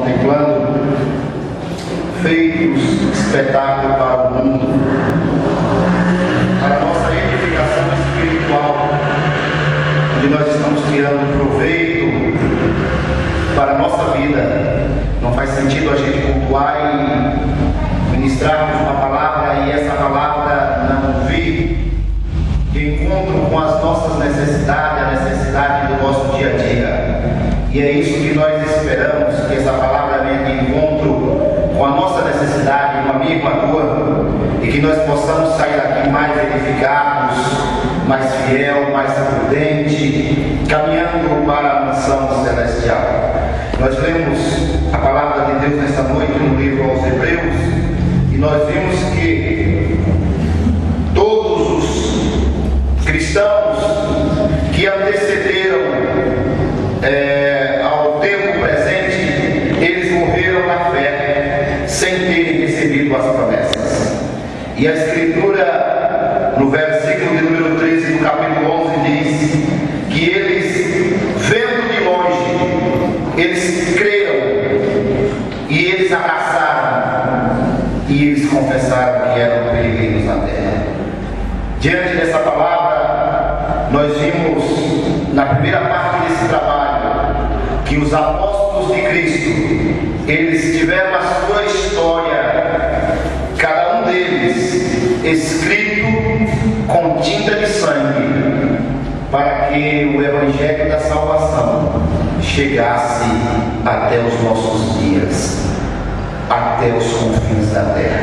contemplando, feitos espetáculo para o mundo, para a nossa edificação espiritual, onde nós estamos tirando proveito para a nossa vida. Não faz sentido a gente cultuar e ministrarmos uma palavra e essa palavra não vir de encontro com as nossas necessidades, a necessidade do nosso dia a dia. E é isso que nós esperamos, que essa palavra venha de encontro com a nossa necessidade, uma minha e com a tua, e que nós possamos sair daqui mais edificados, mais fiel, mais prudente, caminhando para a mansão celestial. Nós lemos a palavra de Deus nesta noite no livro aos Hebreus, e nós vimos que todos os cristãos que antecederam ao tempo presente, eles morreram na fé, sem terem recebido as promessas. E a Escritura, no versículo de número 13 do capítulo 11, diz que eles, vendo de longe, eles creram e eles abraçaram e eles confessaram que eram peregrinos na terra. Diante dessa palavra, nós vimos na primeira parte desse trabalho que os apóstolos de Cristo, eles tiveram a sua história, cada um deles escrito com tinta de sangue, para que o evangelho da salvação chegasse até os nossos dias, até os confins da terra.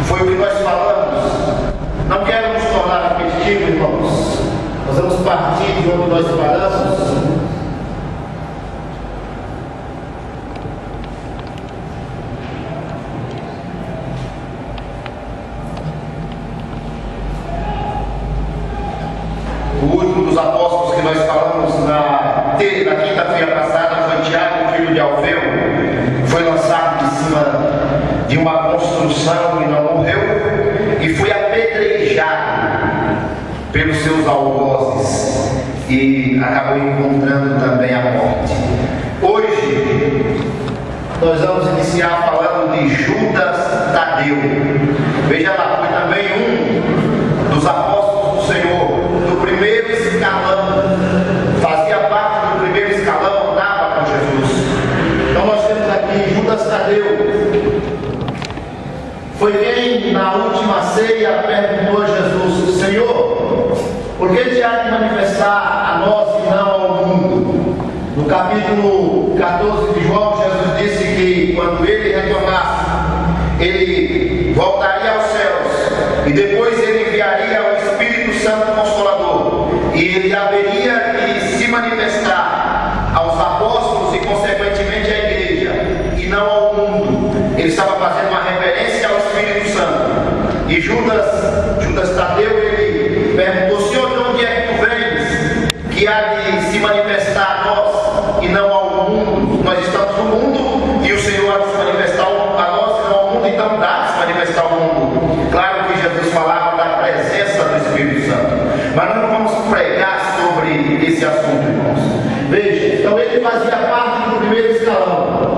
Foi o que nós falamos. Não quero nos tornar repetitivos, irmãos. Nós vamos partir de onde nós paramos. O último dos apóstolos que nós falamos na quinta-feira passada foi Tiago, filho de Alfeu. Foi lançado de cima de uma construção e não morreu, e foi apedrejado pelos seus algozes e acabou encontrando também a morte. Hoje nós vamos iniciar falando de Judas Tadeu. Veja lá, foi também um dos apóstolos do Senhor, do primeiro escalão, fazia parte do primeiro escalão, andava com Jesus. Então nós temos aqui Judas Tadeu. Foi quem na última ceia perguntou a Jesus: Senhor, por que te há de manifestar a nós e não ao mundo? No capítulo 14 de João, Jesus disse que quando ele retornasse, ele voltaria aos céus e depois ele enviaria o Espírito Santo Consolador, e ele haveria de se manifestar aos apóstolos e consequentemente à igreja e não ao mundo. Ele estava fazendo uma referência ao Espírito Santo. E Judas Tadeu, ele perguntou: Senhor, de onde é que tu vens, que há de se manifestar a nós e não ao mundo? Nós estamos no mundo e o Senhor há de se manifestar a nós e não ao mundo, então dá de se manifestar ao mundo. Claro que Jesus falava da presença do Espírito Santo, mas não vamos pregar sobre esse assunto, irmãos. Veja, então ele fazia parte do primeiro escalão.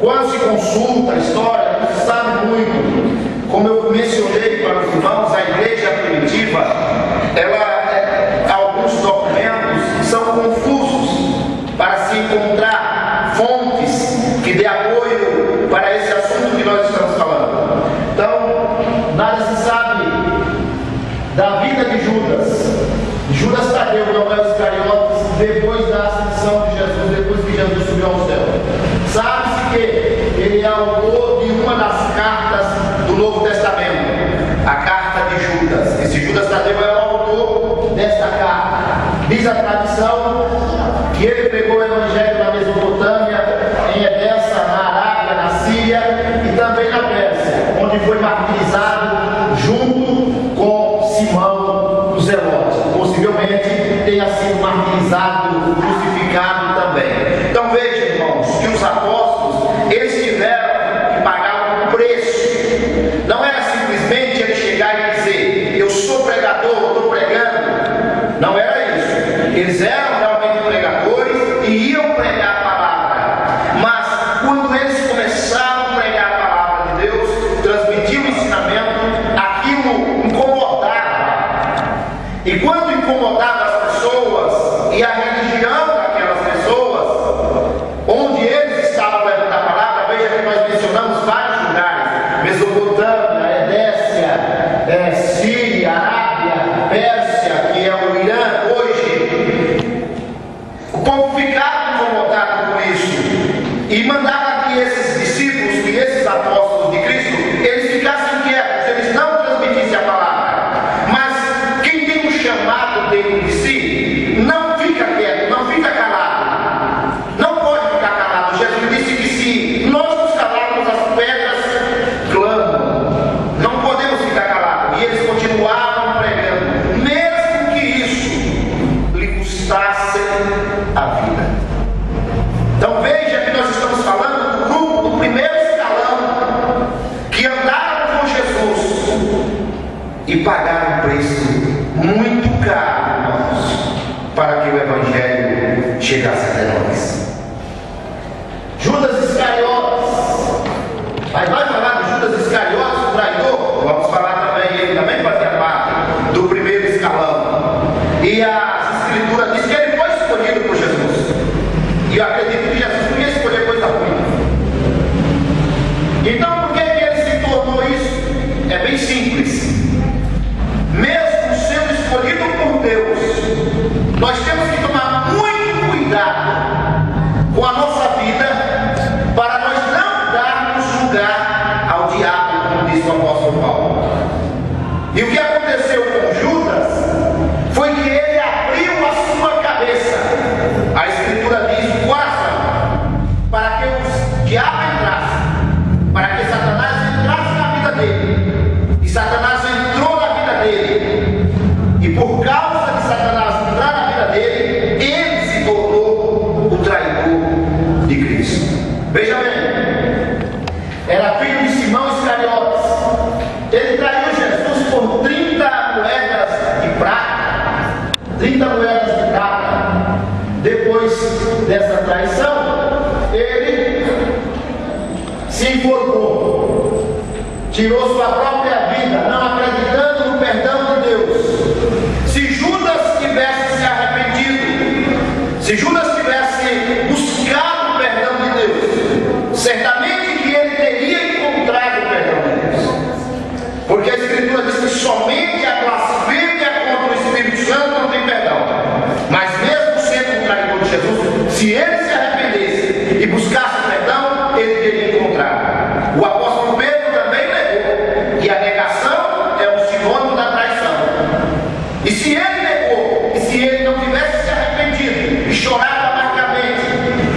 Quando se consulta a história, não se sabe muito. Como eu mencionei para os irmãos, a igreja primitiva, alguns documentos são confusos para se encontrar fontes que dê apoio para esse assunto que nós estamos falando. Então, nada se sabe da vida de Judas. Judas Tadeu não é o Iscariotes depois da ascensão de Jesus, depois que Jesus subiu ao céu. Sabe-se que ele é autor de uma das cartas do Novo Testamento, a carta de Judas. Esse Judas Tadeu é o autor desta carta. Diz a tradição que ele pregou o evangelho na Mesopotâmia, em Edessa, na Arábia, na Síria e também na Pérsia, onde foi martirizado junto com Simão o Zelote. Possivelmente tenha sido martirizado, crucificado também. Então veja, irmãos, que os apóstolos, eles tiveram que pagar um preço. Não era simplesmente ele chegar e dizer: eu sou pregador, estou pregando. Não era isso. Eles eram realmente pregadores e iam pregar a palavra. incomodado as pessoas e a religião daquelas pessoas, onde eles estavam levando a palavra. Veja que nós mencionamos vários lugares: Mesopotâmia, Edécia, Síria, Arábia, Pérsia, que é o Irã hoje. O povo ficava incomodado com isso e mandava que esses discípulos, que esses apóstolos de Cristo, eles ficassem quietos, eles não transmitissem a palavra. Mas quem tem um chamado dentro de si, não fica quieto, não fica calado. Não pode ficar calado. Jesus disse que se nós nos calarmos, as pedras clamam. Não podemos ficar calados. E eles continuavam pregando, mesmo que isso lhe custasse a vida. Então veja que nós estamos falando do grupo do primeiro escalão, que andaram com Jesus e pagaram um preço muito caro, irmãos, para que o Evangelho chegasse até nós. Judas Iscariotes. Vai falar de Judas Iscariotes, o traidor? Vamos falar também, ele também fazia parte do primeiro escalão. E as Escrituras dizem que ele foi escolhido por Jesus. E eu acredito que Jesus não ia escolher coisa ruim. Então, por que ele se tornou isso? É bem simples. Mesmo sendo escolhido por Deus, nós temos que tomar muito cuidado com a nossa vida, para nós não darmos lugar ao diabo, como disse o apóstolo Paulo. E o que aconteceu com Judas foi que ele abriu a sua cabeça. A Escritura diz: o coração, para que o diabo entrasse, para que Satanás entrasse na vida dele. E Satanás entrou na vida dele. E por causa de Satanás entrar na vida dele, ele se tornou o traidor de Cristo. Veja bem, era filho de Simão Iscariotes. Ele traiu Jesus por 30 moedas de prata. 30 moedas de prata. Depois dessa traição, ele se enforcou, tirou sua própria vida, não acreditando no perdão de Deus. Se Judas tivesse se arrependido, se Judas tivesse buscado o perdão de Deus, certamente que ele teria encontrado o perdão de Deus. Porque a Escritura diz que somente a blasfêmia contra o Espírito Santo não tem perdão. Mas mesmo sendo um traidor de Jesus, se ele se arrependesse e buscasse o perdão, ele teria encontrado. O apóstolo Pedro também negou que a negação é um sinônimo da traição. E se ele negou, e se ele não tivesse se arrependido e chorado amargamente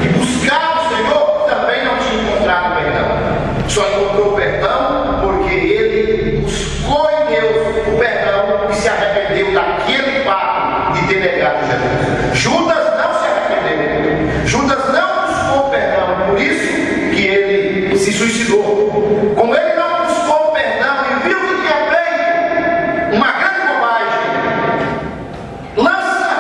e buscado o Senhor, também não tinha encontrado o perdão. Só encontrou o perdão porque ele buscou em Deus o perdão e se arrependeu daquele fato de ter negado Jesus. Judas não se arrependeu. Judas não buscou perdão, por isso que ele se suicidou. Como ele não buscou perdão e viu que tinha feito uma grande bobagem, lança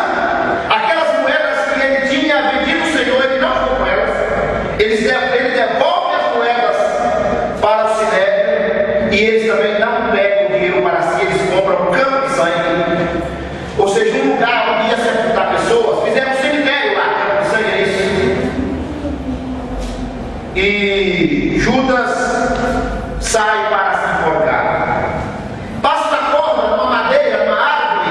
aquelas moedas que ele tinha vendido ao Senhor. Ele não ficou com elas. Ele devolve as moedas para o sinédrio, e eles também não pegam o dinheiro para si. Eles compram um campo de sangue, ou seja, um lugar onde ia sepultar pessoas. Fizeram um cemitério lá, campo de sangue, é isso. E Judas sai para se enforcar. Passa a corda numa madeira, numa árvore,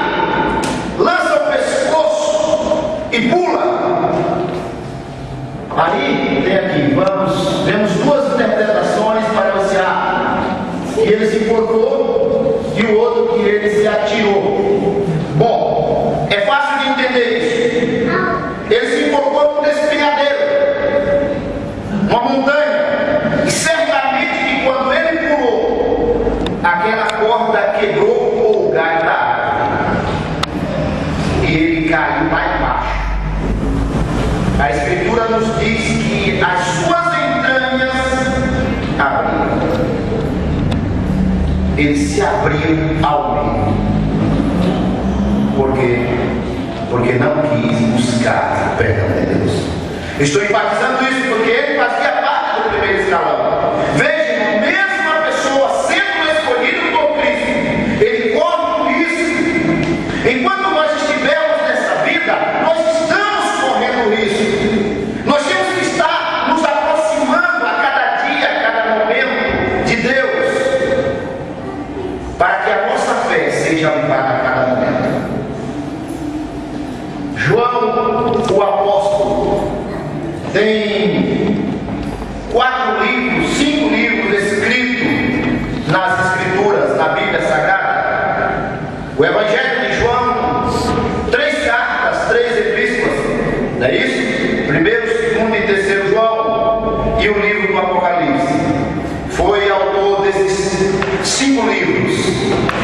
lança o pescoço e pula. Aí tem aqui, vemos duas interpretações para esse ato: que ele se enforcou e o outro que ele se atirou. Bom, é fácil de entender isso. Ele se enforcou num despenhadeiro, uma montanha, e certamente que quando ele pulou, aquela corda quebrou o galho da árvore e ele caiu lá embaixo. A Escritura nos diz que as suas entranhas abriram. Eles se abriram ao meio. Por quê? Porque não quis buscar o perdão de Deus. Estou enfatizando isso porque ele fazia parte do primeiro escalão. Veja, mesmo a pessoa sendo escolhida por Cristo, ele corre por isso. Enquanto nós estivemos 4 livros, 5 livros escritos nas Escrituras, na Bíblia Sagrada. O Evangelho de João, 3 cartas, 3 epístolas, não é isso? 1º, 2º e 3º João e o livro do Apocalipse. Foi autor desses 5 livros.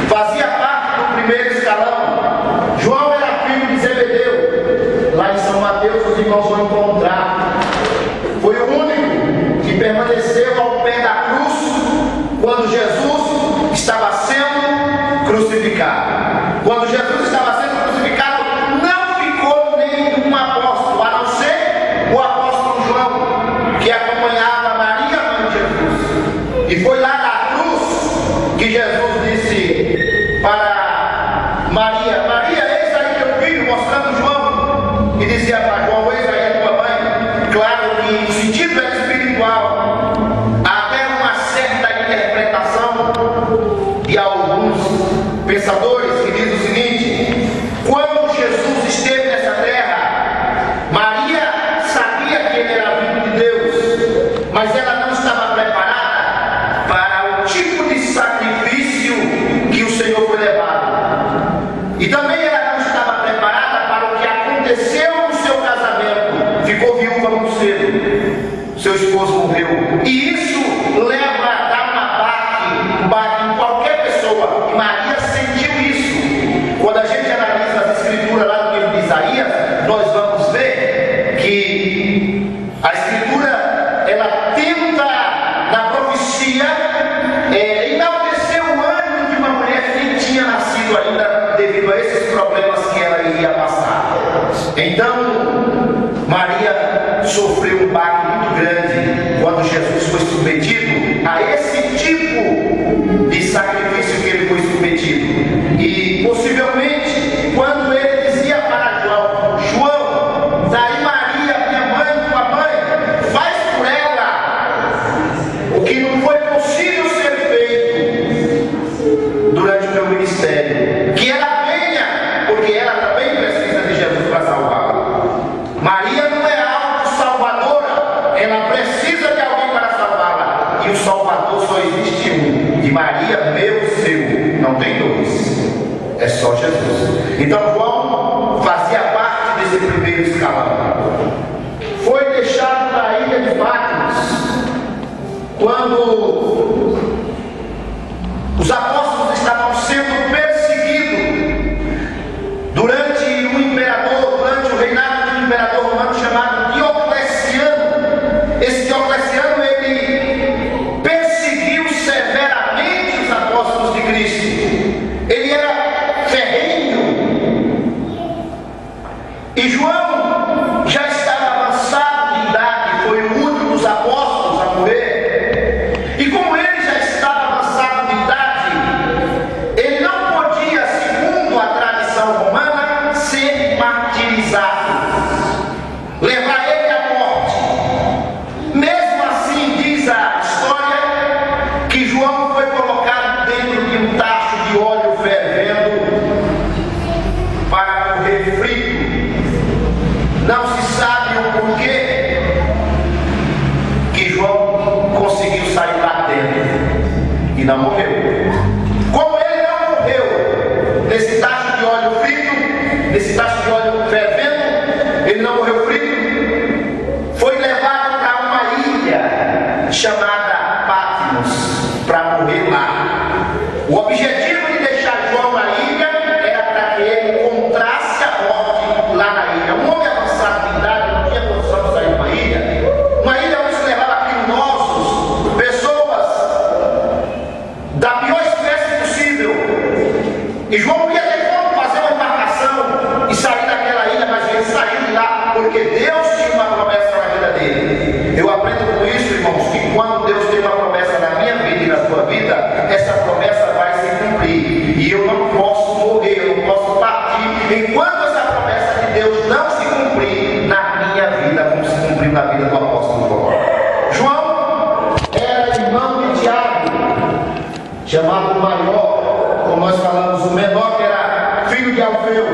Fazia parte do primeiro escalão. João era filho de Zebedeu. Lá em São Mateus os irmãos vão encontrar. Foi o único que permaneceu ao pé da cruz quando Jesus estava sendo crucificado. Quando Jesus estava sendo crucificado, não ficou nenhum apóstolo, a não ser o apóstolo João, que acompanhava Maria, mãe de Jesus. E foi lá na cruz que Jesus disse para Maria: Maria, eis aí teu filho, mostrando João, e dizia para João: eis aí a tua mãe. Claro que o sentido é espiritual. Até uma certa interpretação de alguns pensadores que diz o seguinte: quando Jesus esteve nessa terra, Maria sabia que ele era filho de Deus, mas ela não estava preparada para o tipo de sacrifício que o Senhor foi levado. E também ela não estava preparada para o que aconteceu no seu casamento. Ficou viúva muito cedo, seu esposo morreu. E isso leva a dar um baque em qualquer pessoa. E Maria sentiu isso. Quando a gente analisa as Escrituras lá no livro de Isaías, nós vamos ver que a Escritura, ela tenta, na profecia, enaltecer o ânimo de uma mulher que tinha nascido ainda devido a esses problemas que ela iria passar. Então, Maria sofreu um baque muito grande quando Jesus foi submetido a esse tipo de sacrifício que ele foi submetido. E possivelmente, quando ele dizia para João: João, daí Maria, minha mãe, tua mãe, faz por ela o que não foi possível ser feito durante o meu ministério, que ela venha, porque ela também precisa de Jesus para salvá-la. Maria não é autossalvadora, ela precisa de alguém para salvá-la, e o Salvador só existe um, de Maria, meu, seu, não tem dois, é só Jesus. Então João fazia parte desse primeiro escalão. Foi deixado na ilha de Patmos quando os apóstolos estavam sendo perseguidos durante o reinado de um imperador romano chamado Diocleciano. Esse Diocleciano, ele perseguiu severamente os apóstolos de Cristo. Ele era ferrenho. E João já estava avançado de idade, foi o último dos apóstolos a morrer. E como ele já estava avançado de idade, ele não podia, segundo a tradição romana, ser martirizado, levar ele à morte. Mesmo assim, diz a história que João foi colocado dentro de um tacho de óleo fervendo para morrer frito. Não se sabe o porquê que João conseguiu sair lá dentro e não morreu. Como ele não morreu nesse tacho de óleo frito, nesse tacho de óleo fervendo, ele não morreu frito, foi levado para uma ilha chamada Patmos para morrer lá. O objetivo de deixar João na ilha era para que ele encontrasse a morte lá na ilha. Um homem avançado de idade não tinha condição de sair de uma ilha onde se levava criminosos, pessoas da pior espécie possível. E João ia ter como fazer uma embarcação e sair daquela ilha, mas ele saiu de lá porque Deus tinha uma promessa na vida dele. Eu aprendo com isso, irmãos, que quando Deus tem uma promessa na minha vida e na sua vida, essa promessa vai se cumprir. E eu não posso morrer, eu não posso partir enquanto essa promessa de Deus não se cumprir na minha vida, como se cumpriu na vida do apóstolo João. João era irmão de Tiago, chamado maior, como nós falamos, o menor que era filho de Alfeu.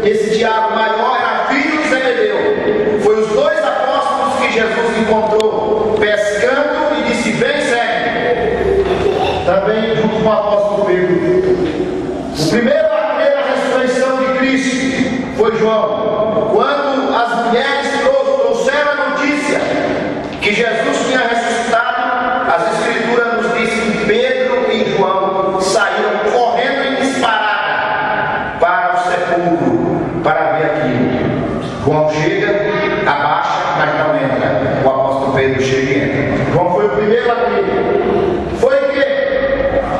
Esse Tiago maior era filho de Zebedeu. Foi os dois apóstolos que Jesus encontrou pescando também junto com o apóstolo Pedro. O primeiro a crer na ressurreição de Cristo foi João. Quando as mulheres trouxeram a notícia que Jesus tinha ressuscitado, as Escrituras nos dizem que Pedro e João saíram correndo em disparada para o sepulcro para ver aquilo. João chega, abaixa, mas não entra. O apóstolo Pedro chega e entra. João foi o primeiro a crer. Foi o quê?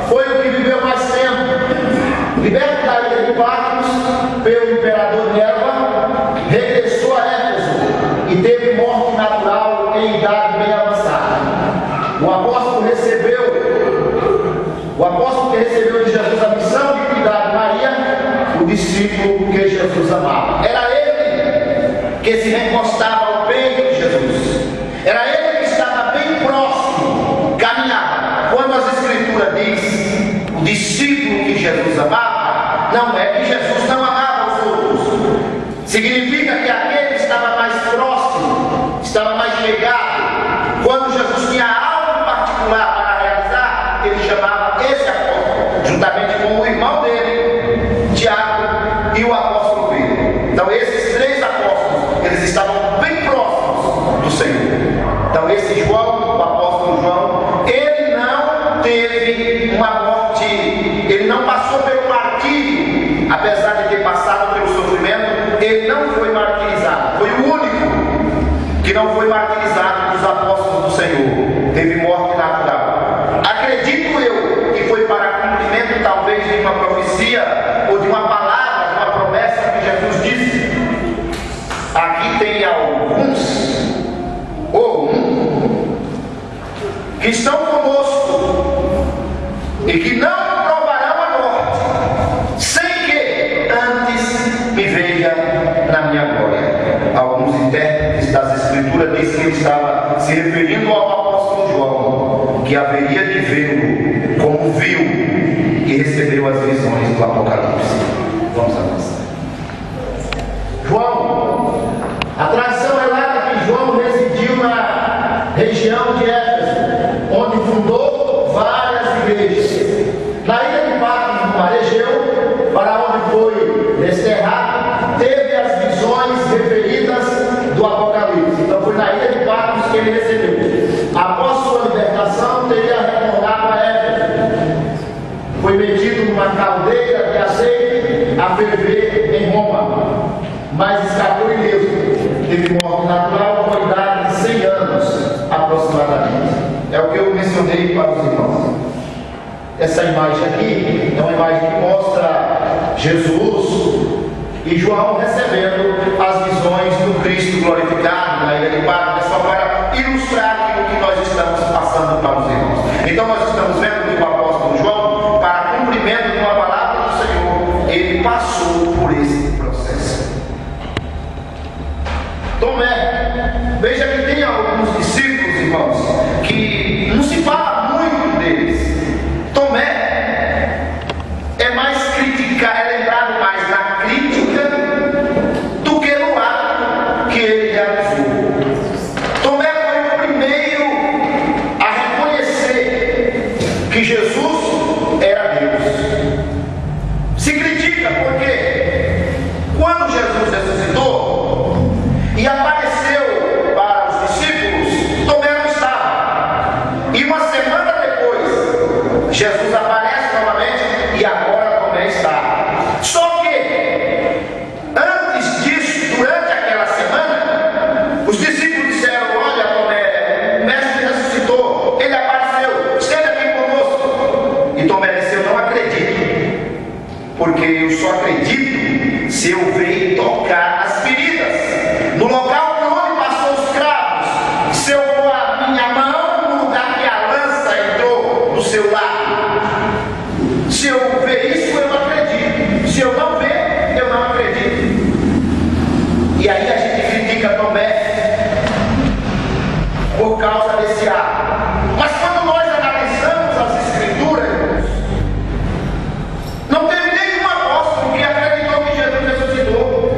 Foi o que viveu mais tempo. Liberto da ilha de Patmos pelo imperador Nerva, regressou a Éfeso e teve morte natural em idade bem avançada. O apóstolo que recebeu de Jesus a missão de cuidar de Maria, o discípulo que Jesus amava. Era ele que se recostava ao peito de Jesus. Era ele que estava bem próximo, caminhava. Quando as Escrituras diz o discípulo que Jesus amava, não é que Jesus não amava os outros. Significa que aquele que estava mais próximo, estava mais chegado. Quando Jesus tinha algo particular para realizar, ele chamava esse apóstolo, juntamente com o irmão dele, Tiago, e o apóstolo Pedro. Então esses três apóstolos, eles estavam bem próximos do Senhor. Então esse João, o apóstolo João, ele não teve uma morte, ele não passou pelo martírio, apesar de ter passado pelo sofrimento, ele não foi martirizado. Foi o único que não foi martirizado dos apóstolos do Senhor. Teve morte natural. Acredito eu que foi para cumprimento talvez de uma profecia ou de uma palavra, de uma promessa que Jesus disse. Aqui tem alguns ou um que estão conosco e que não provarão a morte, sem que antes me veja na minha glória. Alguns intérpretes das Escrituras dizem que ele estava se referindo ao apóstolo João, que haveria de vê-lo como viu e recebeu as visões do Apocalipse. Vamos avançar. João, a tradição relata que João residiu na região de Éfeso, onde fundou várias igrejas. Na ilha de Patmos, no mar Egeu, para onde foi desterrado, teve as visões referidas do Apocalipse. Então foi na ilha de Patmos que ele recebeu. Após sua libertação, teria retornado a Éfeso. Foi metido numa caldeira de azeite a ferver em Roma, mas escapou ileso. Teve morte natural com a idade de 100 anos aproximadamente. É o que eu mencionei para os irmãos. Essa imagem aqui é uma imagem que mostra Jesus e João recebendo as visões do Cristo glorificado na ilha de Patmos, só para ilustrar aquilo que nós estamos passando para os irmãos. Então nós estamos vendo que o apóstolo João, para cumprimento de uma palavra do Senhor, ele passou por esse processo. Tomé, veja que tem alguns discípulos, irmãos, que não se fala muito deles. Tomé é mais criticado, é lembrado mais na crítica do que no ato que ele realizou. Tomé foi o primeiro a reconhecer que Jesus era Deus. Se critica porque quando Jesus ressuscitou e apareceu para os discípulos, Tomé não estava. E uma semana depois, Jesus aparece novamente e agora Tomé está. Só que, antes disso, durante aquela semana, os discípulos disseram: olha, Tomé, o mestre ressuscitou, ele apareceu, esteja aqui conosco. E Tomé disse: eu não acredito, porque eu só acredito se eu ver e tocar as feridas no local por onde passou os cravos, se eu pôr a minha mão no lugar que a lança entrou no seu lado. Se eu ver isso, eu acredito. Se eu não ver, eu não acredito. E aí a gente critica Tomé por causa desse ato. Mas quando nós analisamos as Escrituras, não teve nenhum apóstolo que acreditou que Jesus ressuscitou.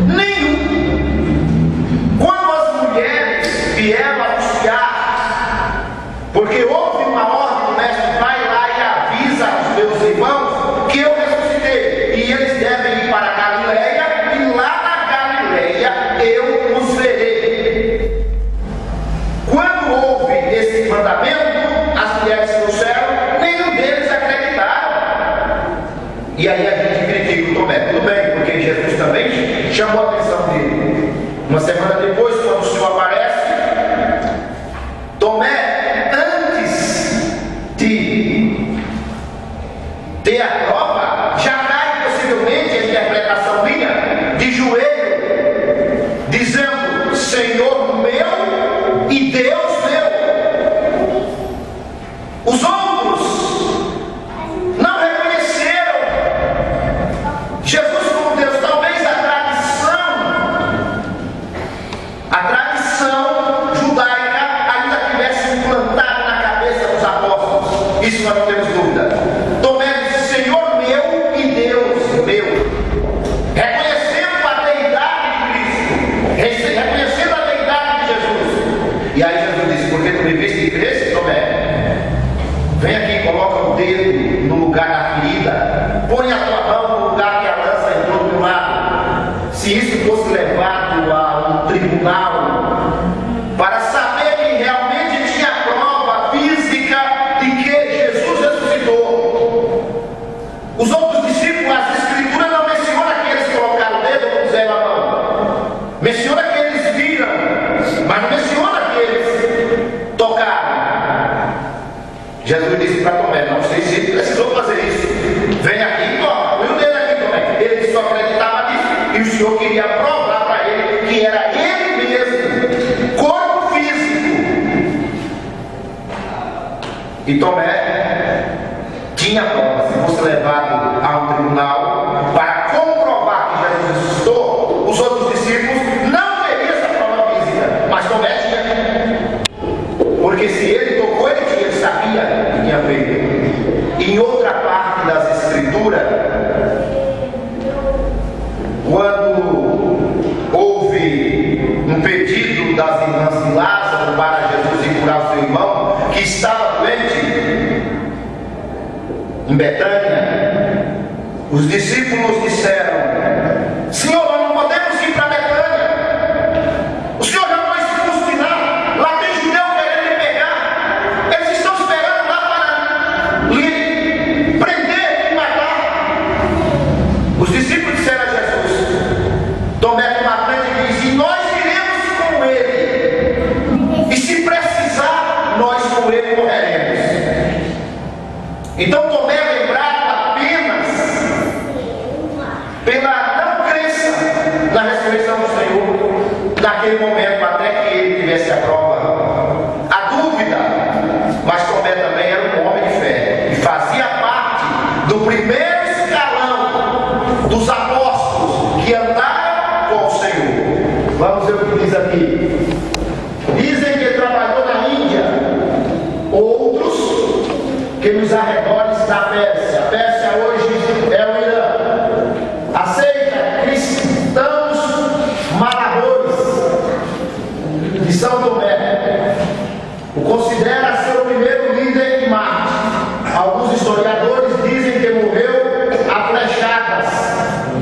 Nenhum. Quando as mulheres vieram anunciar, porque houve uma ordem do mestre: vai lá e semana depois, quando o Senhor aparece, Tomé, antes de ter a prova, já cai possivelmente a interpretação minha de joelho, dizendo: Senhor meu e Deus meu. Os outros não reconheceram Jesus como Deus. Talvez a tradição judaica ainda tivesse implantado na cabeça dos apóstolos. Isso nós não temos dúvida. Tomé disse: Senhor meu e Deus meu, reconhecendo a deidade de Cristo, reconhecendo a deidade de Jesus. E aí Jesus disse: porque tu me viste e cresce, Tomé, vem aqui, coloca o dedo no lugar da ferida, põe a tua mão no lugar que a lança entrou do lado. Se isso fosse levado a um tribunal para saber que realmente tinha prova física de que Jesus ressuscitou, os outros discípulos, as escrituras não mencionam que eles colocaram o dedo ou puseram a mão, menciona que eles viram, mas não menciona que eles tocaram. Jesus disse para Tomé: não sei se ele precisou fazer isso, vem aqui e toca, põe o dedo aqui, Tomé. Ele só acreditava nisso, e o Senhor queria provar para ele que era ele mesmo, corpo físico. E Tomé tinha prova. Se fosse levado a um tribunal para comprovar que Jesus ressuscitou, os outros discípulos não teriam essa prova física, mas Tomé tinha, porque se ele tocou, ele sabia que tinha feito. Em outra parte das escrituras, quando houve um pedido das irmãs de Lázaro para Jesus ir curar o seu irmão, que estava doente em Betânia, os discípulos disseram: Senhor, nós não podemos ir para Betânia, o Senhor já foi expulso de lá, lá tem judeu querendo lhe pegar, eles estão esperando lá para lhe prender e matar. Os discípulos disseram a Jesus, Tomé uma frente e disse: e nós iremos com ele, e se precisar, nós com ele morreremos. Então Tomé, lembrado apenas pela não crença na ressurreição do Senhor, naquele momento, até que ele tivesse a prova, a dúvida. Mas Tomé também era um homem de fé, e fazia parte do primeiro escalão dos apóstolos que andaram com o Senhor. Vamos ver o que diz aqui. Dizem que trabalhou na Índia, outros que nos arredores da Pérsia. A Pérsia hoje é o Irã. Aceita cristãos maradores de São Tomé. O considera ser o primeiro líder em Marte. Alguns historiadores dizem que morreu a flechadas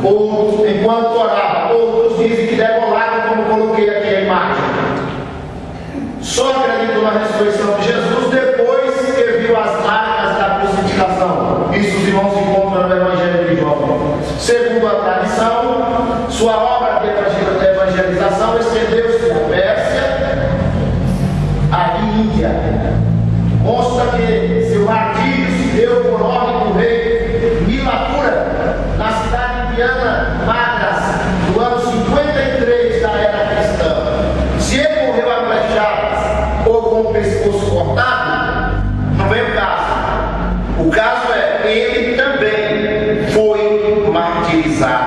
ou enquanto orava. Outros dizem que degolado, como coloquei aqui a imagem. Só acreditou na ressurreição de Jesus depois que viu as marcas da crucificação. Isso os irmãos encontram no Evangelho de João. Segundo a tradição, sua obra de evangelização estendeu-se da Pérsia à Índia. Consta que seu martírio se deu por ordem do rei Milapura, na cidade indiana Madras, no ano 53 da era cristã. Se ele morreu a flechadas ou com o pescoço cortado, não vem o caso. O caso é, ele também foi martirizado.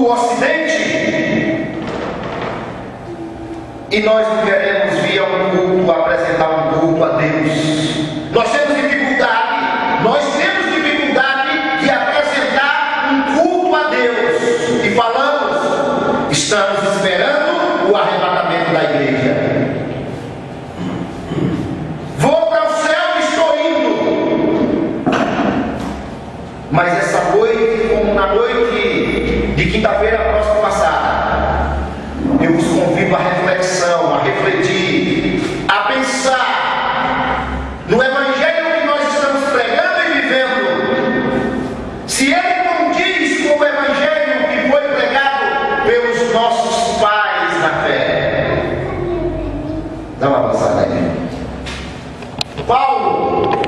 do Ocidente, e nós não queremos vir a um culto, apresentar um culto a Deus. Nós temos dificuldade de apresentar um culto a Deus. E falamos, estamos esperando o arrebatamento da igreja. Vou para o céu, estou indo. Mas essa noite, como na noite de quinta-feira próxima passada, eu vos convido à reflexão, a refletir, a pensar no Evangelho que nós estamos pregando e vivendo. Se ele condiz com o Evangelho que foi pregado pelos nossos pais na fé. Dá uma passada aí. Paulo,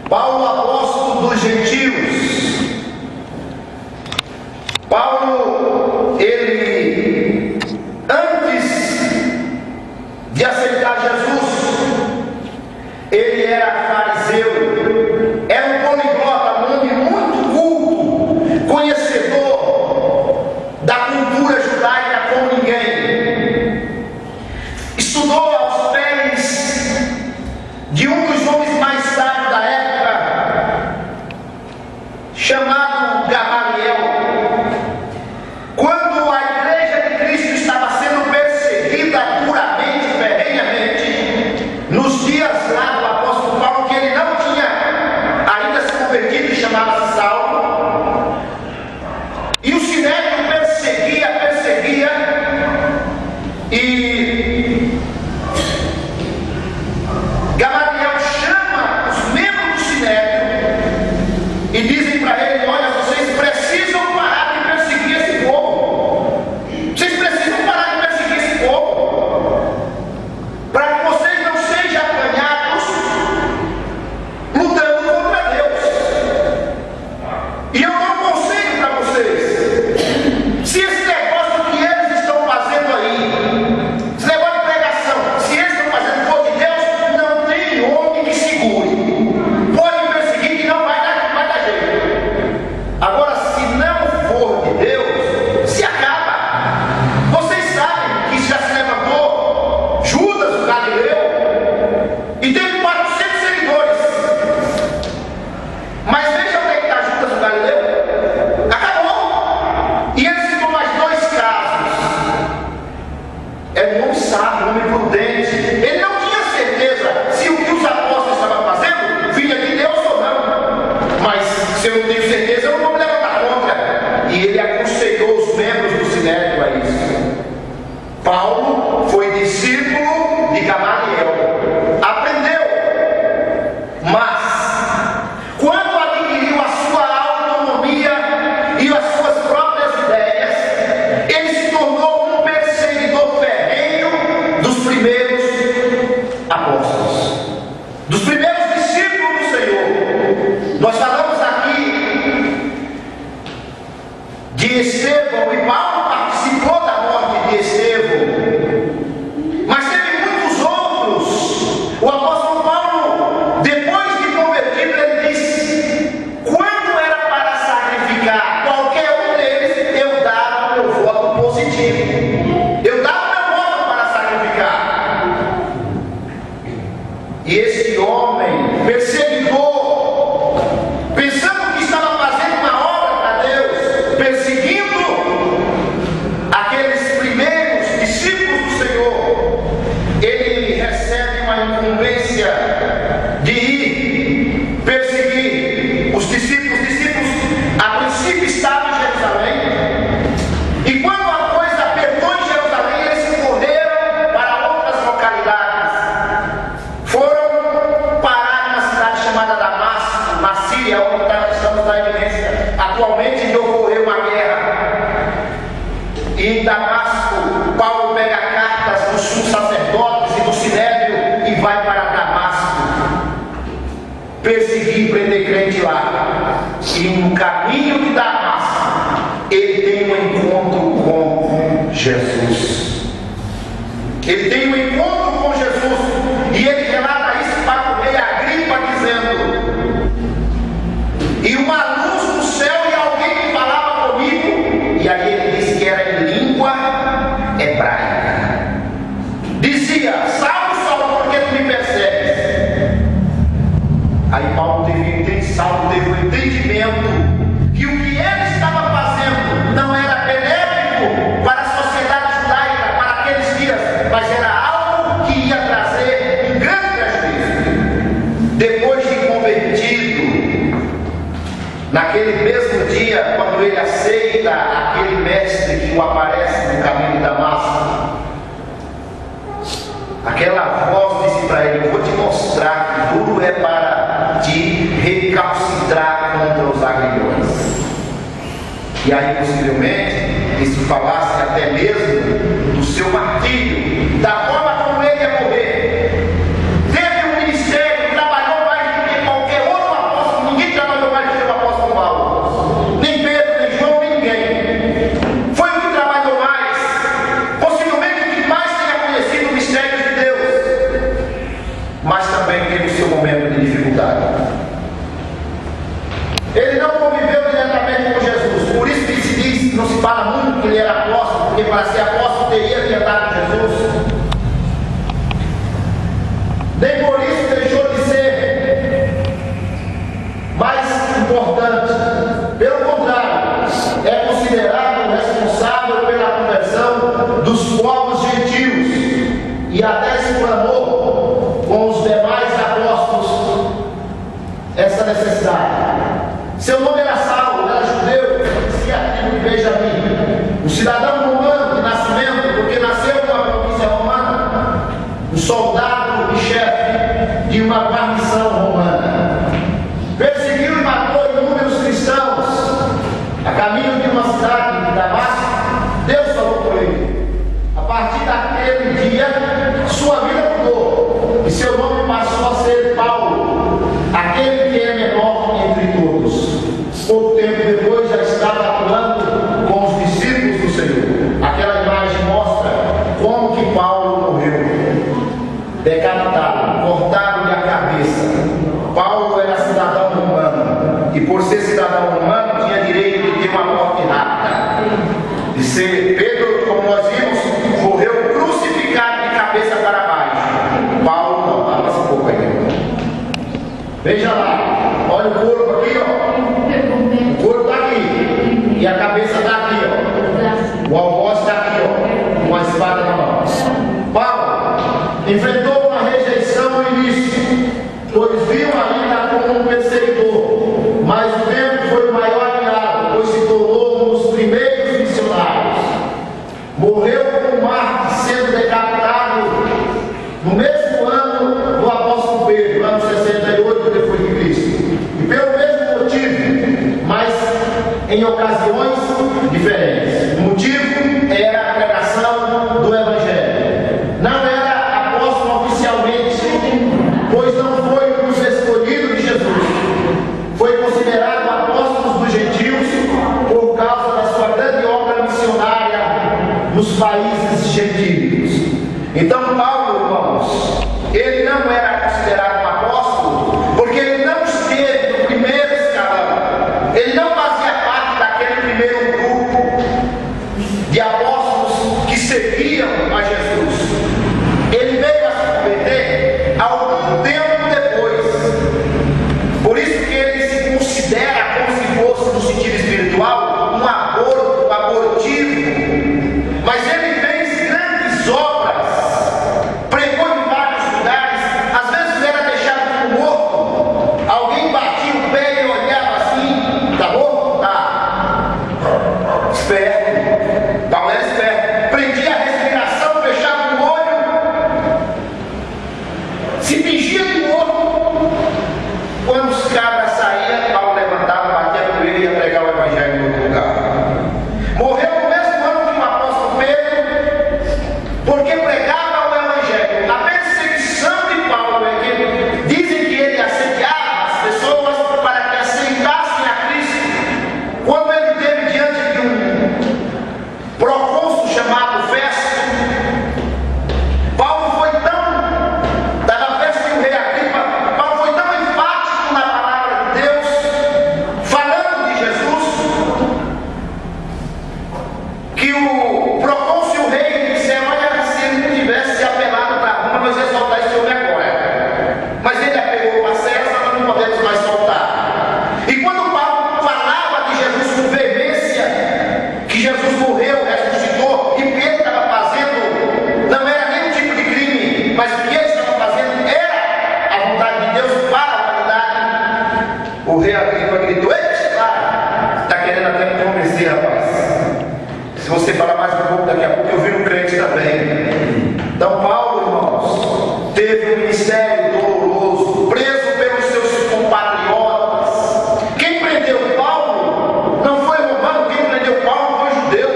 apóstolo dos gentios. Paulo, ele, antes de aceitar Jesus, ele era fariseu, era um poliglota, um homem muito culto, conhecedor da cultura judaica como ninguém. Estudou aos pés de um dos homens mais sábios da época, chamado Gamaliel. Quando a igreja de Cristo estava sendo perseguida duramente, ferrenhamente, nos dias lá do apóstolo Paulo, que ele não tinha ainda se convertido e chamava-se Saulo, e o sinédrio perseguia, e Gamaliel chama os membros do sinédrio e dizem para ele: olha, vocês precisam parar de perseguir esse povo. Vocês precisam parar de perseguir esse povo, para que vocês não sejam apanhados lutando contra Deus. E eu dou um conselho para vocês: se esse negócio que eles estão fazendo aí, esse negócio de pregação, se eles estão fazendo for de Deus, não tem homem que segure. Pode perseguir que não vai dar jeito. Agora, se não for de Deus, se acaba. Vocês sabem que já se levantou Judas, o Galileu, e teve 400 seguidores. Mas veja onde é que está Judas, o Galileu. Acabou. E ele citou mais dois casos. É um homem sábio, um homem prudente. Ele não tinha certeza se o que os apóstolos estavam fazendo vinha de Deus ou não. Mas se eu não tenho certeza, eu não vou me levantar contra. E ele aconselhou os membros do sinédrio a isso. Paulo foi discípulo de Gamaliel, aprendeu, mas quando adquiriu a sua autonomia e as suas próprias ideias, ele se tornou um perseguidor ferrenho dos primeiros apóstolos, dos primeiros discípulos do Senhor. Nós falamos aqui de Estevão, e Paulo participou da morte de Estevão, mas teve muitos outros. O apóstolo Paulo, depois de convertido, ele disse: quando era para sacrificar qualquer um deles, eu dava meu voto positivo, eu dava meu voto para sacrificar. E esse homem perseguidor, pensando que estava fazendo uma obra para Deus, perseguindo aqueles primeiros discípulos do Senhor, ele recebe uma incumbência de ir perseguir os discípulos. Os discípulos, a princípio, estavam em Jerusalém, e quando a coisa apertou em Jerusalém, eles correram para outras localidades. Foram parar numa cidade chamada Damasco, na Síria, onde estamos na evidência atualmente de ocorrer uma guerra. E em Damasco, Paulo pega cartas dos sumos sacerdotes e do sinédrio e vai para Damasco perseguir e prender crente lá. E no caminho de Damasco, ele tem um encontro com Jesus. Ele tem um encontro com Jesus, e ele relata isso para o rei Agripa, dizendo: e uma luz do céu e alguém que falava comigo. E aí ele hebraica. Dizia: Saulo, Saulo, por que tu me persegues? Aí Saulo teve o entendimento que o que ele estava fazendo não era benéfico para a sociedade judaica, para aqueles dias, mas era algo que ia trazer um grande prejuízo. Depois de convertido, naquele mesmo dia, quando ele aceita aquele mestre que o aparece no caminho de Damasco, aquela voz disse para ele: eu vou te mostrar que tudo é para te recalcitrar contra os aguilhões. E aí, possivelmente, isso falasse até mesmo do seu martírio, da forma como ele ia morrer. Teve um ministério, trabalhou mais do que qualquer outro apóstolo. Ninguém trabalhou mais do que o apóstolo Paulo. Nem Pedro, nem João, nem ninguém. Foi o que trabalhou mais. Possivelmente o que mais tenha conhecido o mistério de Deus. Mas também teve o seu momento de dificuldade. Ele não conviveu diretamente com Jesus. Por isso que se diz, não se fala muito que ele era apóstolo, porque para ser apóstolo teria que andar com Jesus. Nem por isso deixou de ser mais importante. Pelo contrário, é considerado responsável pela conversão dos povos gentios e até exclamou com os demais apóstolos essa necessidade. Seu nome era Saulo, era judeu, pertencia à tribo de Benjamim, um cidadão romano de nascimento, porque nasceu numa província romana, um soldado e chefe de uma guarnição romana. Perseguiu e matou inúmeros cristãos a caminho de uma cidade de Damasco. Deus falou com ele. A partir daquele dia, sua vida mudou e seu nome passou a ser Paulo, aquele que é menor entre todos. Pouco tempo depois já estava atuando com os discípulos do Senhor. Aquela imagem mostra como que Paulo morreu. Decapitado, cortaram-lhe a cabeça. Paulo era cidadão romano e por ser cidadão romano tinha direito de ter uma morte rápida. De ser Pedro, como nós vimos, morreu crucificado de cabeça para baixo. Paulo não, dava-se pouco aí. Veja lá, olha o corpo aqui, ó. O corpo está aqui e a cabeça está aqui, ó. O algoz está aqui, ó, com a espada na mão. Paulo enfrentou uma rejeição no início, pois viu ainda como um perseguidor, mas o tempo foi o maior aliado, pois se tornou um dos primeiros missionários. Morreu como Marte, sendo decapitado no mesmo ano do apóstolo Pedro, ano 68 depois de Cristo, e pelo mesmo motivo, mas em ocasiões diferentes. O motivo era a pregação do Evangelho. Não era apóstolo oficialmente, pois não foi um dos escolhidos de Jesus. Foi considerado apóstolo dos gentios por causa da sua grande obra missionária nos países gentios. Então Paulo, irmãos, ele não era considerado um apóstolo porque ele não esteve no primeiro escalão. Ele não fazia parte daquele primeiro grupo de apóstolos que seguiam a Jesus. Ele veio a se converter algum tempo depois. Por isso que ele se considera como se fosse, no sentido espiritual, um abortivo. Mas ele fez grandes obras, pregou em vários lugares, às vezes era deixado como morto. Alguém batia o pé e olhava assim: tá morto? Tá. Esperto. Paulo era esperto. Prendia a respiração, fechava o olho, se fingia de morto. Quando os cabras saíam, Paulo levantava, batia por ele e ia pregar o Evangelho em outro lugar. Morreu no mesmo ano que o apóstolo Pedro, porque pregava o Evangelho. A perseguição de Paulo é que dizem que ele assediava as pessoas para que aceitassem a Cristo. Quando ele esteve diante de um procônsul chamado Festo, Paulo foi tão, estava Festo e o rei Agripa, Paulo foi tão enfático na palavra de Deus, falando de Jesus, que o procônsul e o rei disseram daqui a pouco eu viro crente também. Então Paulo, irmãos, teve um ministério doloroso, preso pelos seus compatriotas. Quem prendeu Paulo não foi romano, quem prendeu Paulo foi judeu,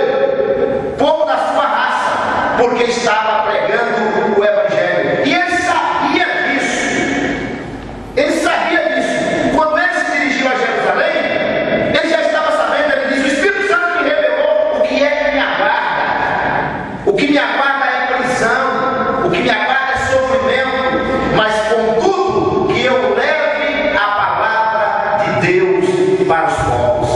povo da sua raça, porque estava pregando o evangelho. E ele sabia disso. Ele sabia disso. Quando ele se dirigiu a Jerusalém, ele já estava sabendo. Ele disse: o Espírito Santo me revelou o que é que me aguarda. O que me aguarda é prisão, o que me aguarda é sofrimento, mas contudo que eu leve a palavra de Deus para os povos.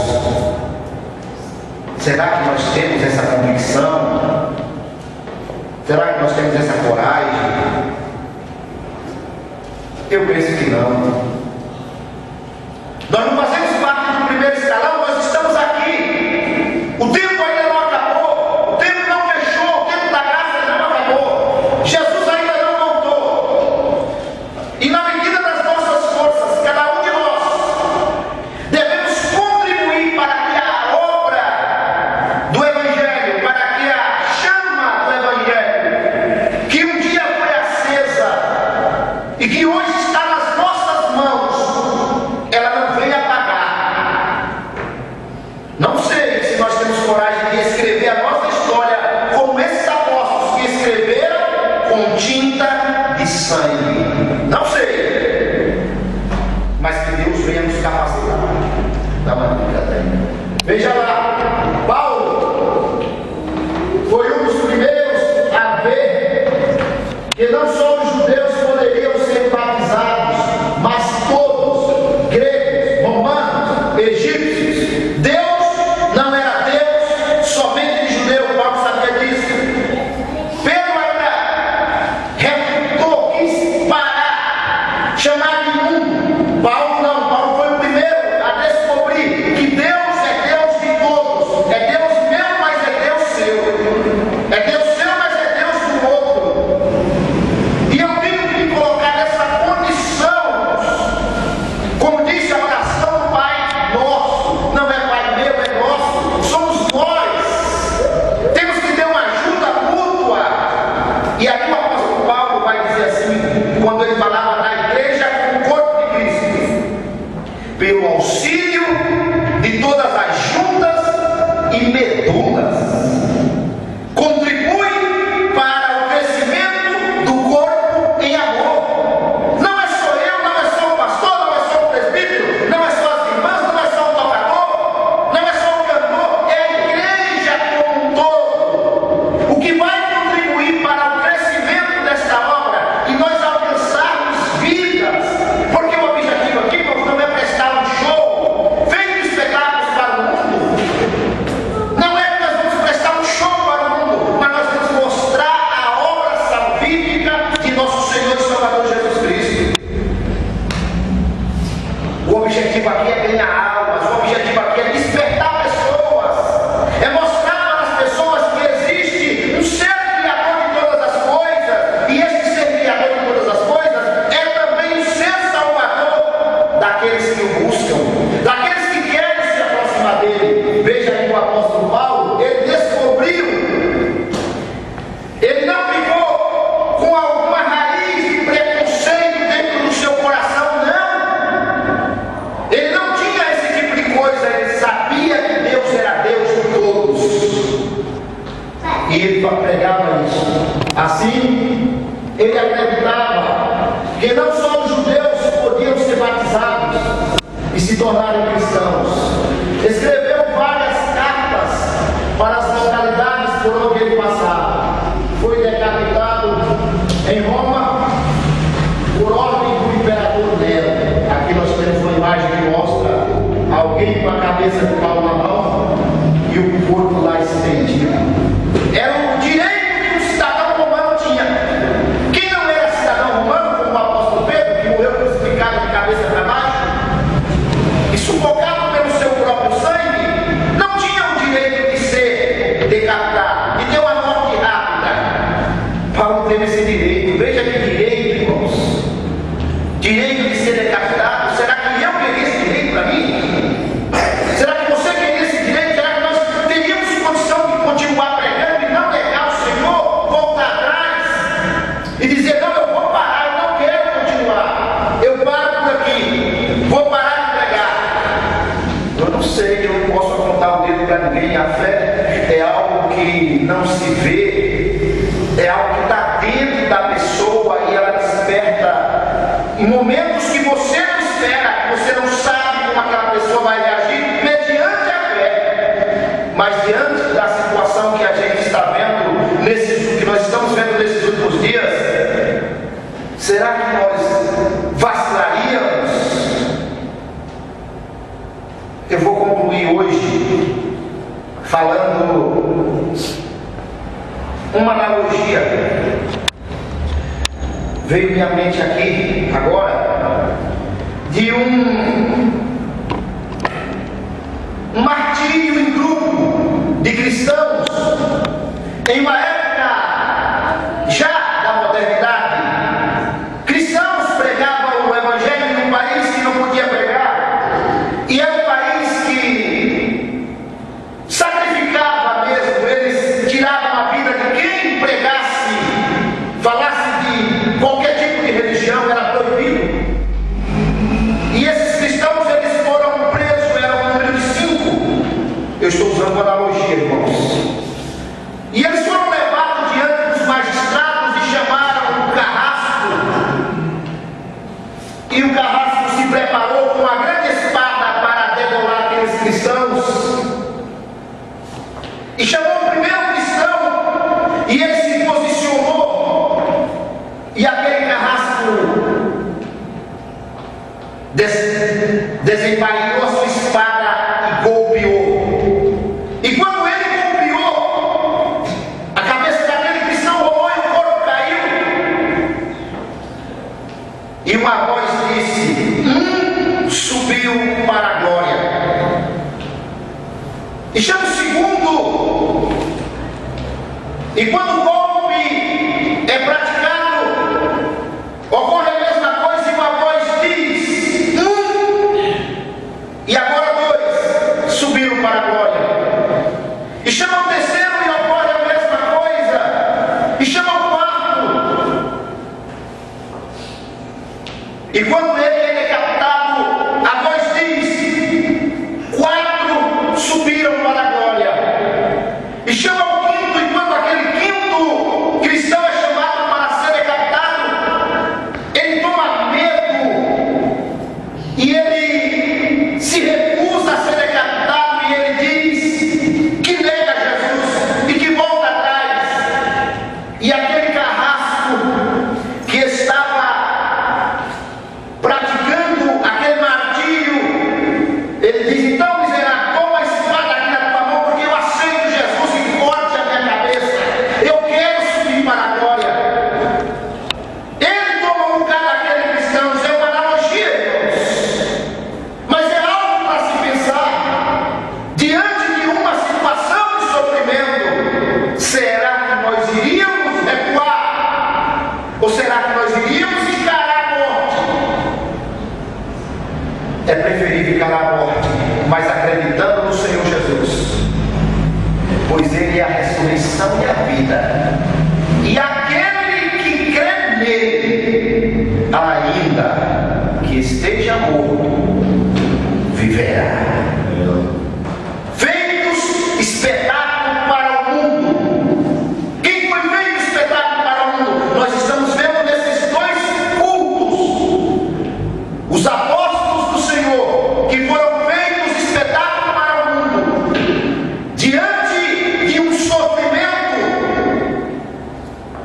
Será que nós temos essa convicção? Será que nós temos essa coragem? Eu penso que não. Nós não fazemos parte do primeiro escalão, nós estamos aqui. O tempo ainda não acabou, o tempo não fechou, o tempo da graça não acabou. Jesus ainda não voltou. E na medida das nossas forças, cada um de nós devemos contribuir para que a obra do Evangelho, para que a chama do Evangelho, que um dia foi acesa e que hoje está nas nossas mãos, ela não venha apagar. Não sei se nós temos coragem de escrever a nossa história como esses apóstolos que escreveram com tinta de sangue. Não sei. Mas que Deus venha nos capacitar. Dá uma dica daí. Veja lá, Paulo foi um dos primeiros a ver que não só os judeus poderiam ser batizados, mas todos, gregos, romanos, egípcios. Deus não era Deus somente de judeu. Paulo sabia disso. Pedro ainda refutou, quis parar, chamar de imundo. Paulo não. Paulo foi o primeiro a descobrir que Deus é Deus de todos. É Deus meu, mas é Deus seu. É Deus seu, mas é Deus do outro. E eu tenho que me colocar nessa condição. Como disse a oração do Pai Nosso, não é Pai meu, é nosso, somos nós. Temos que ter uma ajuda mútua. E aí o apóstolo Paulo vai dizer assim, quando ele falava da igreja como corpo de Cristo: pelo auxílio de todas as juntas e medulas, contribui para o crescimento do corpo em amor. Não é só eu, não é só o pastor, não é só o presbítero, não é só as irmãs, não é só o tocador, não é só o cantor, é a igreja como um todo. O que vai contribuir para o crescimento desta obra e nós alcançarmos vidas, porque o objetivo aqui não é prestar um show, feito espetáculos para o mundo. Não é que nós vamos prestar um show para o mundo, mas nós vamos mostrar a obra salvífica de nosso Senhor e Salvador Jesus Cristo. O objetivo aqui é ganhar almas, o objetivo aqui é despertar pessoas, é mostrar para as pessoas que existe um ser criador de todas as coisas, e este ser criador de todas as coisas é também o ser salvador daqueles que o buscam, daqueles que querem se aproximar dele. Veja aí o apóstolo Paulo, ele descobriu, ele não ficou com alguma raiz de preconceito dentro do seu coração, não. Ele não tinha esse tipo de coisa, ele sabia que Deus era Deus de todos. E ele pregava isso. Assim, ele acreditava que não só os judeus podiam ser batizados e se tornarem cristãos. Escreveu várias cartas para as localidades por onde ele passava. Foi decapitado em Roma por ordem do imperador Nero. Aqui nós temos uma imagem que mostra alguém com a cabeça de pau na mão e o corpo lá estendido. Era o direito que um cidadão romano tinha. Quem não era cidadão romano, como o apóstolo Pedro, que morreu crucificado de cabeça para baixo e sufocado pelo seu próprio sangue, não tinha o direito de ser decapitado, de ter uma morte rápida. Paulo teve esse direito. Veja que direito, irmãos. Direito de ser decapitado. Será que eu queria esse direito para mim? Será que você queria esse direito? Será que nós teríamos condição de continuar pregando se vê, é algo que está dentro da pessoa e ela desperta em momentos que você não espera, que você não sabe como aquela pessoa vai reagir mediante a fé. Mas diante da situação que a gente está vendo, que nós estamos vendo nesses últimos dias, será que nós vacilaríamos? Eu vou concluir hoje falando uma analogia. Veio minha mente aqui agora de um martírio em grupo de cristãos em uma época já da modernidade. Cristãos pregavam o evangelho em um país que não podia pregar, e era um país que sacrificava mesmo. Eles tiravam a vida de quem pregasse, falasse de qualquer tipo de religião, era proibido. E esses cristãos, eles foram presos, eram um número de 5. Eu estou usando uma analogia, irmãos. E eles foram levados diante dos magistrados e chamaram o carrasco. E o carrasco se preparou com uma grande espada para degolar aqueles cristãos. E chamou o primeiro cristão e ele se posicionou. E aquele carrasco desembainhou a sua espada e golpeou. E quando ele golpeou, a cabeça daquele cristão rolou e o corpo caiu. E uma voz disse: subiu para a glória. E chama o segundo. E quando o golpe é praticado, ocorre a mesma coisa e uma voz diz: e agora 2 subiram para a glória. E chama o terceiro e ocorre a mesma coisa. E chama o quarto. E quando ele é decapitado, a voz diz: 4 subiram para a glória. E chama o quinto, e quando aquele quinto cristão é chamado para ser decapitado, ele toma medo e ele se recusa a ser decapitado, e ele diz que nega Jesus e que volta atrás. E aquele carrasco que estava praticando aquele martírio, ele diz: então, miserável, toma a espada aqui na tua mão, porque eu aceito Jesus e corte a minha cabeça. Eu quero subir para a glória. Ele toma o lugar daquele cristão. Isso é uma analogia, irmãos. Mas é algo para se pensar. Diante de uma situação de sofrimento, será que nós iríamos recuar? Ou será que nós iríamos encarar a morte? É preferível encarar a morte, mas acreditando no Senhor Jesus, pois Ele é a ressurreição e a vida. E aquele que crê nele, ainda que esteja morto, viverá. Feitos espetáculo para o mundo. Quem foi feito espetáculo para o mundo? Nós estamos vendo nesses 2 cultos os apóstolos do Senhor, que foram feitos espetáculo para o mundo, diante de um sofrimento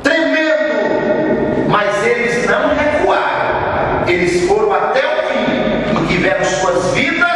tremendo. Mas eles não recuaram, eles foram até o fim e tiveram suas vidas